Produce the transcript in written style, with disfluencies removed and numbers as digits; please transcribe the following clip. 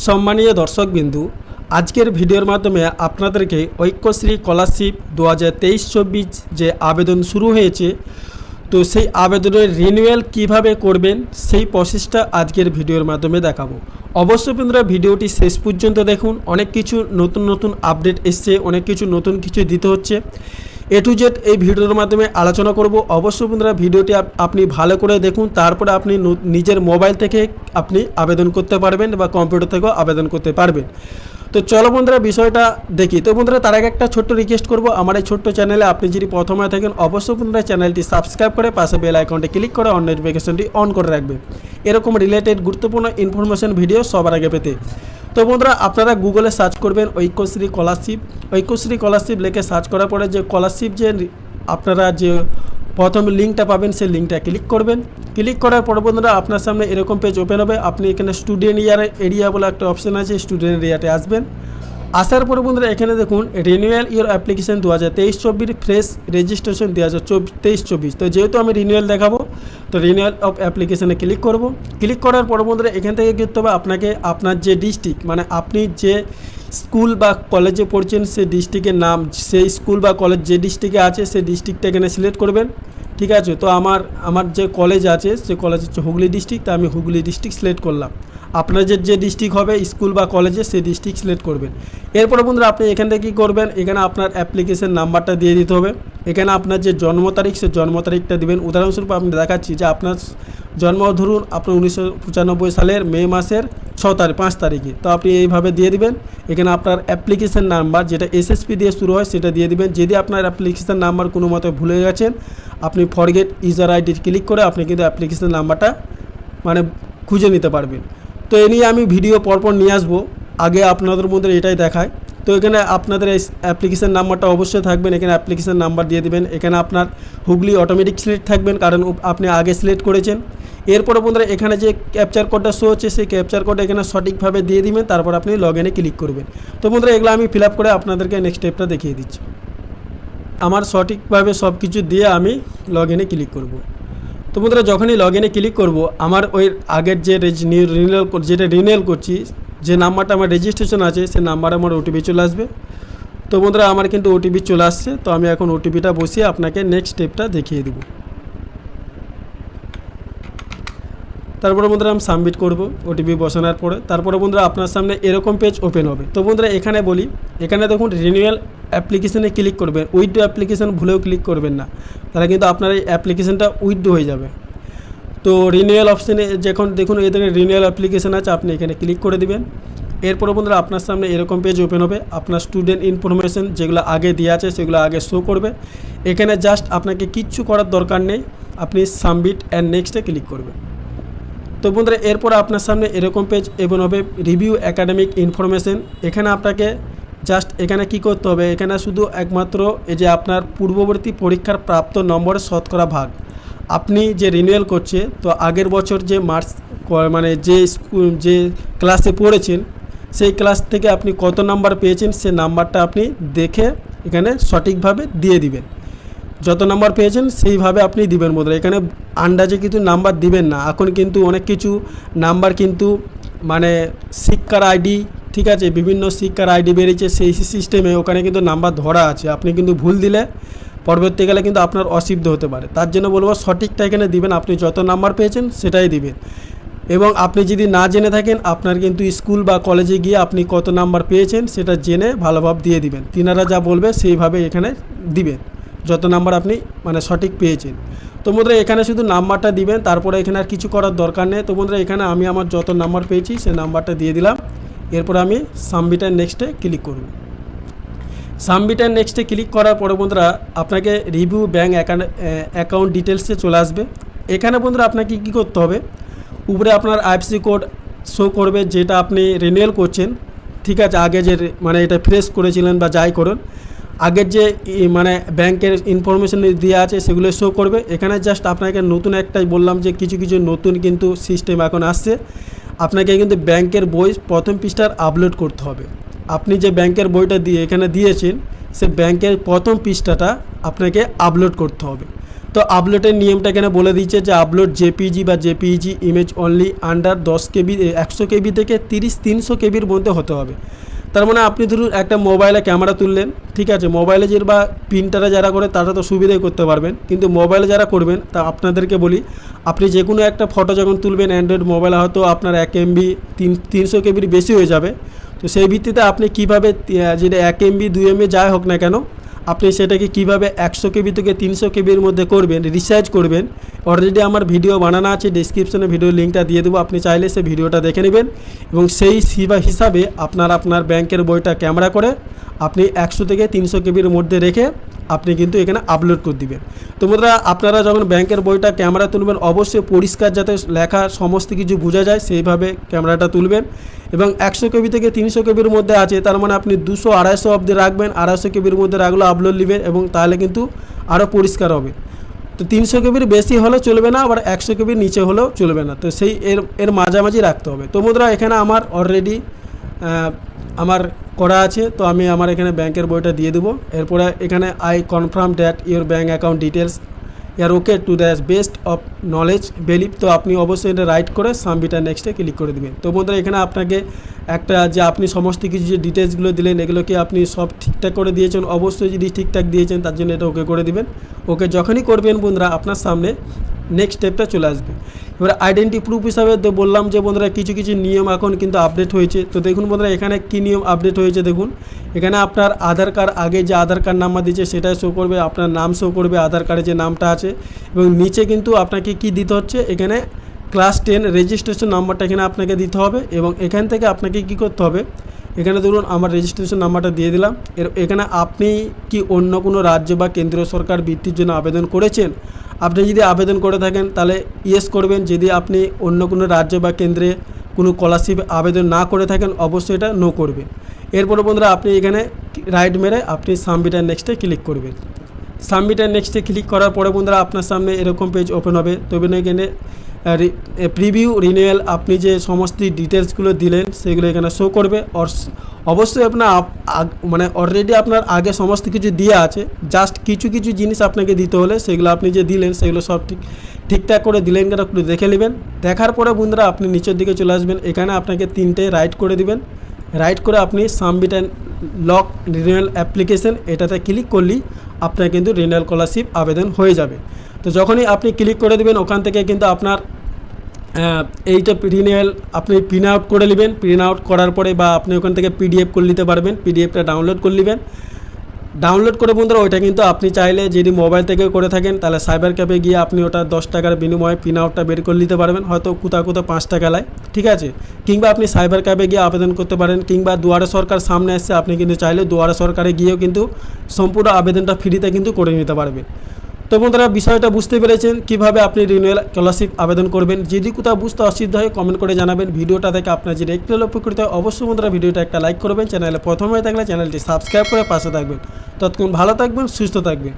সম্মানীয় দর্শকবিন্দু, আজকের ভিডিওর মাধ্যমে আপনাদেরকে ঐক্যশ্রী স্কলারশিপ 2023-24 যে আবেদন শুরু হয়েছে, তো সেই আবেদনের রিনিউয়াল কিভাবে করবেন সেই প্রসেসটা আজকের ভিডিওর মাধ্যমে দেখাবো। অবশ্যই বন্ধুরা ভিডিওটি শেষ পর্যন্ত দেখুন। অনেক কিছু নতুন আপডেট এসছে, অনেক কিছু নতুন কিছু দিতে হচ্ছে। A to Z এই ভিডিওর মাধ্যমে আলোচনা করব। অবশ্যই বন্ধুরা ভিডিওটি আপনি ভালো করে দেখুন, তারপরে আপনি নিজের মোবাইল থেকে আপনি আবেদন করতে পারবেন বা কম্পিউটার থেকেও আবেদন করতে পারবেন। তো চলো বন্ধুরা বিষয়টা দেখি। তো বন্ধুরা তার আগে একটা ছোট্ট রিকোয়েস্ট করব, আমার এই ছোট্ট চ্যানেলে আপনি যদি প্রথমে থাকেন অবশ্যই বন্ধুরা চ্যানেলটি সাবস্ক্রাইব করে পাশে বেল আইকনটি ক্লিক করে অন নোটিফিকেশনটি অন করে রাখবেন, এরকম রিলেটেড গুরুত্বপূর্ণ ইনফরমেশন ভিডিও সবার আগে পেতে। তো বন্ধুরা আপনারা গুগলে সার্চ করবেন ঐক্যশ্রী স্কলারশিপ লিখে সার্চ করার পরে যে স্কলারশিপ যে আপনারা যে প্রথম লিঙ্কটা পাবেন সেই লিঙ্কটা ক্লিক করবেন। ক্লিক করার পর বন্ধুরা আপনার সামনে এরকম পেজ ওপেন হবে। আপনি এখানে স্টুডেন্ট এরিয়া বলে একটা অপশন আছে, স্টুডেন্ট এরিয়াতে আসবেন। আসার পরে বন্ধুরা এখানে দেখুন renewal your application 2023-24 fresh registration 2023-24। তো যেহেতু আমি রিনিউয়াল দেখাবো, তো রিনিউয়াল অফ অ্যাপ্লিকেশানে ক্লিক করব। ক্লিক করার পর বন্ধুরা এখান থেকে করতে হবে আপনাকে আপনার যে ডিস্ট্রিক্ট, মানে আপনি যে স্কুল বা কলেজে পড়ছেন সেই ডিস্ট্রিক্টের নাম, সেই স্কুল বা কলেজ যে ডিস্ট্রিক্টে আছে সেই ডিস্ট্রিক্টটা এখানে সিলেক্ট করবেন। ঠিক আছে, তো আমার যে কলেজ আছে সে কলেজ হচ্ছে হুগলি ডিস্ট্রিক্ট, তো আমি হুগলি ডিস্ট্রিক্ট সিলেক্ট করলাম। আপনাদের যে ডিস্ট্রিক্ট হবে স্কুল বা কলেজে সেই ডিস্ট্রিক্ট সিলেক্ট করবেন। এরপরে বন্ধুরা আপনি এখান থেকে কী করবেন, এখানে আপনার অ্যাপ্লিকেশন নাম্বারটা দিয়ে দিতে হবে। এখানে আপনার যে জন্ম তারিখ সে জন্ম তারিখটা দিবেন। উদাহরণস্বরূপ আমি দেখাচ্ছি যে আপনার জন্ম ধরুন আপনার 1995 সালের মে মাসের 5 তারিখে, তো আপনি এইভাবে দিয়ে দিবেন। এখানে আপনার অ্যাপ্লিকেশন নাম্বার যেটা এসএসপি দিয়ে শুরু হয় সেটা দিয়ে দিবেন। যদি আপনার অ্যাপ্লিকেশন নাম্বার কোনো মতে ভুলে গেছেন, আপনি ফরগেট ইউজার আইডি ক্লিক করে আপনি কিন্তু অ্যাপ্লিকেশন নাম্বারটা খুঁজে নিতে পারবেন। তো এ নিয়ে আমি ভিডিও পরপর নিয়ে আসবো, আগে আপনাদের মধ্যে এটাই দেখায়। তো এখানে আপনাদের এই অ্যাপ্লিকেশন নাম্বারটা অবশ্যই থাকবেন, এখানে অ্যাপ্লিকেশন নাম্বার দিয়ে দিবেন। এখানে আপনার হুগলি অটোমেটিক সিলেক্ট থাকবেন, কারণ আপনি আগে সিলেক্ট করেছেন। এরপরে বন্ধুরা এখানে যে ক্যাপচার কোডটা শো হচ্ছে সেই ক্যাপচার কোডটা এখানে সঠিকভাবে দিয়ে দিবেন, তারপর আপনি লগ ইনে ক্লিক করবেন। তো বন্ধুরা এগুলো আমি ফিল আপ করে আপনাদেরকে নেক্সট স্টেপটা দেখিয়ে দিচ্ছি। আমার সঠিকভাবে সব কিছু দিয়ে আমি লগ ইনে ক্লিক করব। তো বন্ধুরা যখনই লগ ইনে ক্লিক করব, আমার ওই আগের যে রিনিউয়াল করছি যে নাম্বারটা আমার রেজিস্ট্রেশন আছে সেই নাম্বারে আমার ওটিপি চলে আসবে। তো বন্ধুরা আমার কিন্তু ওটিপি চলে আসছে, তো আমি এখন ওটিপিটা বসিয়ে আপনাকে নেক্সট স্টেপটা দেখিয়ে দেবো। তারপরে বন্ধুরা আমি সাবমিট করব ওটিপি বসানোর পরে। তারপরে বন্ধুরা আপনার সামনে এরকম পেজ ওপেন হবে। তো বন্ধুরা এখানে বলি, এখানে দেখুন রিনিউয়াল অ্যাপ্লিকেশানে ক্লিক করবেন, উইথড্র অ্যাপ্লিকেশান ভুলেও ক্লিক করবেন না, তাহলে কিন্তু আপনার এই অ্যাপ্লিকেশানটা উইথড্র হয়ে যাবে। তো রিনিউয়াল অপশানে যখন দেখুন এখানে রিনিউয়াল অ্যাপ্লিকেশান আছে, আপনি এখানে ক্লিক করে দিবেন। এরপরে বন্ধুরা আপনার সামনে এরকম পেজ ওপেন হবে। আপনার স্টুডেন্ট ইনফরমেশন যেগুলো আগে দেওয়া আছে সেগুলো আগে শো করবে। এখানে জাস্ট আপনাকে কিচ্ছু করার দরকার নেই, আপনি সাবমিট অ্যান্ড নেক্সটে ক্লিক করবেন। তো বন্ধুরা এরপর আপনার সামনে এরকম পেজ ওপেন হবে, রিভিউ একাডেমিক ইনফরমেশন। এখানে আপনাকে জাস্ট এখানে কি করতে হবে, এখানে শুধু একমাত্র এই যে আপনার পূর্ববর্তী পরীক্ষার প্রাপ্ত নম্বরের শতকরা ভাগ, আপনি যে রিনিউয়াল করছে তো আগের বছর যে মার্কস যে ক্লাসে পড়েছেন সেই ক্লাস থেকে আপনি কত নাম্বার পেয়েছেন সে নাম্বারটা আপনি দেখে এখানে সঠিকভাবে দিয়ে দিবেন। যত নাম্বার পেয়েছেন সেইভাবে আপনি দিবেন বন্ধুরা। এখানে আন্দাজে কিন্তু নাম্বার দিবেন না। এখন কিন্তু অনেক কিছু নাম্বার কিন্তু শিক্ষার আইডি, ঠিক আছে, বিভিন্ন শিক্ষার আইডি বেরিয়েছে, সেই সিস্টেমে ওখানে কিন্তু নাম্বার ধরা আছে। আপনি কিন্তু ভুল দিলে পরবর্তীকালে কিন্তু আপনার অসুবিধা হতে পারে। তার জন্য বলবো সঠিকটা এখানে দিবেন, আপনি যত নাম্বার পেয়েছেন সেটাই দিবেন। এবং আপনি যদি না জেনে থাকেন, আপনার কিন্তু স্কুল বা কলেজে গিয়ে আপনি কত নাম্বার পেয়েছেন সেটা জেনে ভালোভাবে দিয়ে দিবেন। তিনারা যা বলবে সেইভাবে এখানে দিবেন, যত নাম্বার আপনি সঠিক পেয়েছেন। তো বন্ধুরা এখানে শুধু নাম্বারটা দিবেন, তারপরে এখানে আর কিছু করার দরকার নেই। তো বন্ধুরা এখানে আমি আমার যত নাম্বার পেয়েছি সেই নাম্বারটা দিয়ে দিলাম। এরপর আমি সাবমিট অ্যান্ড নেক্সটে ক্লিক করব। সাবমিট অ্যান্ড নেক্সটে ক্লিক করার পরে বন্ধুরা আপনাকে রিভিউ ব্যাঙ্ক অ্যাকাউন্ট ডিটেলসে চলে আসবে। এখানে বন্ধুরা আপনাকে কী করতে হবে, উপরে আপনার আইএফএসসি কোড শো করবে যেটা আপনি রিনিউয়াল করছেন, ঠিক আছে, আগে যে এটা ফ্রেশ করেছিলেন বা যাই করুন, আগের যে ব্যাংকের ইনফরমেশন দেওয়া আছে সেগুলো শো করবে। এখানে জাস্ট আপনাকে নতুন একটাই বললাম যে কিছু নতুন কিন্তু সিস্টেম এখন আসছে। আপনাকে কিন্তু ব্যাংকের বই প্রথম পৃষ্ঠার আপলোড করতে হবে। আপনি যে ব্যাংকের বইটা এখানে দিয়েছেন সে ব্যাংকের প্রথম পৃষ্ঠাটা আপনাকে আপলোড করতে হবে। তো আপলোডের নিয়মটা এখানে বলে দিচ্ছে যে আপলোড জেপিজি বা জেপিইজি ইমেজ অনলি আন্ডার 10 কেবি 100 কেবি থেকে 300 কেবির মধ্যে হতে হবে। তার মানে আপনি ধরুন একটা মোবাইলে ক্যামেরা তুললেন, ঠিক আছে, মোবাইলে যে বা প্রিন্টারে যারা করে তারা তো সুবিধাই করতে পারবেন, কিন্তু মোবাইলে যারা করবেন তা আপনাদেরকে বলি, আপনি যে কোনো একটা ফটো যখন তুলবেন অ্যান্ড্রয়েড মোবাইলে হয়তো আপনার 1 এমবি 300 কেবির বেশি হয়ে যাবে। তো সেই ভিত্তিতে আপনি কীভাবে যেটা 1 এমবি 2 এমবি যাই হোক না কেন, আপনি সেটাকে কীভাবে 100 কেবি থেকে 300 কেবির মধ্যে করবেন, রিসার্চ করবেন। অলরেডি আমার ভিডিও বানানো আছে, ডিসক্রিপশনে ভিডিও লিঙ্কটা দিয়ে দেবো, আপনি চাইলে সেই ভিডিওটা দেখে নেবেন এবং সেই হিসাবে আপনার ব্যাংকের বইটা ক্যামেরা করে আপনি 100 থেকে 300 কেবির মধ্যে রেখে আপনি কিন্তু এখানে আপলোড করে দিবেন। তো বন্ধুরা, আপনারা যখন ব্যাংকের বইটা ক্যামেরা তুলবেন অবশ্যই পরিষ্কার যাতে লেখা সমস্ত কিছু বোঝা যায় সেইভাবে ক্যামেরাটা তুলবেন। এবং 100 কেবি থেকে 300 কেবির মধ্যে আছে, তার মানে আপনি 200-250 অবধি রাখবেন, 250 কেবির মধ্যে রাখলে আপলোড নেবেন এবং তাহলে কিন্তু আরও পরিষ্কার হবে। তো 300 কেবির বেশি হলে চলবে না, আবার 100 কেবির নিচে হলেও চলবে না, তো সেই এর মাঝামাঝি রাখতে হবে। তো বন্ধুরা, এখানে আমার অলরেডি আমার করা আছে, তো আমি আমার এখানে ব্যাংকের বইটা দিয়ে দেবো। এরপরে এখানে I confirm that your bank account details year okay to the best of knowledge believe. তো আপনি অবশ্যই এটা রাইট করে সাবমিট আর নেক্সটে ক্লিক করে দেবেন। তো বন্ধুরা, এখানে আপনাকে একটা যে আপনি সমস্ত কিছু যে ডিটেলসগুলো দিলেন এগুলোকে আপনি সব ঠিকঠাক করে দিয়েছেন, অবশ্যই যদি ঠিকঠাক দিয়েছেন তার জন্য এটা ওকে করে দিবেন। ওকে যখনই করবেন বন্ধুরা, আপনার সামনে নেক্সট স্টেপটা চলে আসবে। এবার আইডেন্টি প্রুফ হিসাবে বললাম যে বন্ধুরা কিছু নিয়ম এখন কিন্তু আপডেট হয়েছে। তো দেখুন বন্ধুরা, এখানে কী নিয়ম আপডেট হয়েছে দেখুন। এখানে আপনার আধার কার্ড, আগে যে আধার কার্ড নাম্বার দিয়েছে সেটাই শো করবে, আপনার নাম শো করবে, আধার কার্ডে যে নামটা আছে, এবং নিচে কিন্তু আপনাকে কি দিতে হচ্ছে, এখানে ক্লাস 10 রেজিস্ট্রেশন নাম্বারটা এখানে আপনাকে দিতে হবে। এবং এখান থেকে আপনাকে কি করতে হবে, এখানে ধরুন আমার রেজিস্ট্রেশন নাম্বারটা দিয়ে দিলাম। এখানে আপনি কি অন্য কোনো রাজ্য বা কেন্দ্রীয় সরকার বৃত্তির জন্য আবেদন করেছেন, আপনি যদি আবেদন করে থাকেন তাহলে ইয়েস করবেন। যদি আপনি অন্য কোনো রাজ্য বা কেন্দ্রে কোনো স্কলারশিপ আবেদন না করে থাকেন অবশ্যই এটা নো করবেন। এরপরে বন্ধুরা, আপনি এখানে রাইট মেরে আপনি সাবমিট আর নেক্সটে ক্লিক করবেন। সাবমিট আর নেক্সটে ক্লিক করার পরে বন্ধুরা আপনার সামনে এরকম পেজ ওপেন হবে। তবে এখানে প্রিভিউ রিনিউয়াল আপনি যে সমস্ত ডিটেলসগুলো দিলেন সেগুলো এখানে শো করবে। অবশ্যই আপনার মানে অলরেডি আপনার আগে সমস্ত কিছু দেওয়া আছে, জাস্ট কিছু জিনিস আপনাকে দিতে হলে সেগুলো আপনি যে দিলেন সেগুলো সব ঠিকঠাক করে দিলেন কিনা একটু দেখে নেবেন। দেখার পরে বন্ধুরা আপনি নিচের দিকে চলে আসবেন, এখানে আপনাকে 3টে রাইট করে দিবেন। রাইট করে আপনি submit and lock renewal application এটাতে ক্লিক করলেই আপনার কিন্তু রিনিউয়াল স্কলারশিপ আবেদন হয়ে যাবে। তো যখনই আপনি ক্লিক করে দেবেন ওখান থেকে কিন্তু আপনার এইটা রিনিউয়াল আপনি প্রিন্ট আউট করে নেবেন। প্রিন্ট আউট করার পরে বা আপনি ওখান থেকে পিডিএফ করে নিতে পারবেন, পিডিএফটা ডাউনলোড করে নেবেন। ডাউনলোড করে বন্ধুরা ওইটা কিন্তু আপনি চাইলে যদি মোবাইল থেকে করে থাকেন তাহলে সাইবার ক্যাফে গিয়ে আপনি ওটা 10 টাকার বিনিময়ে প্রিন্ট আউটটা বের করে নিতে পারবেন, হয়তো কোথাও 5 টাকা লাগে, ঠিক আছে। কিংবা আপনি সাইবার ক্যাফে গিয়ে আবেদন করতে পারেন, কিংবা দুয়ারে সরকার সামনে আসছে আপনি কিন্তু চাইলে দুয়ারে সরকারে গিয়েও কিন্তু সম্পূর্ণ আবেদনটা ফ্রিতে কিন্তু করে নিতে পারবেন। তো বন্ধুরা, বিষয়টা বুঝতে পেরেছেন কিভাবে আপনি রিনিউয়াল স্কলারশিপ আবেদন করবেন। যদি কোথাও বুঝতে অসুবিধা হয় কমেন্ট করে জানাবেন। ভিডিওটা দেখে আপনার যদি একটু উপকৃত হয় অবশ্যই বন্ধুরা ভিডিওটা একটা লাইক করবেন। চ্যানেলে প্রথম হয়ে থাকলে চ্যানেলটি সাবস্ক্রাইব করে পাশে থাকবেন। ততক্ষণ ভালো থাকবেন, সুস্থ থাকবেন।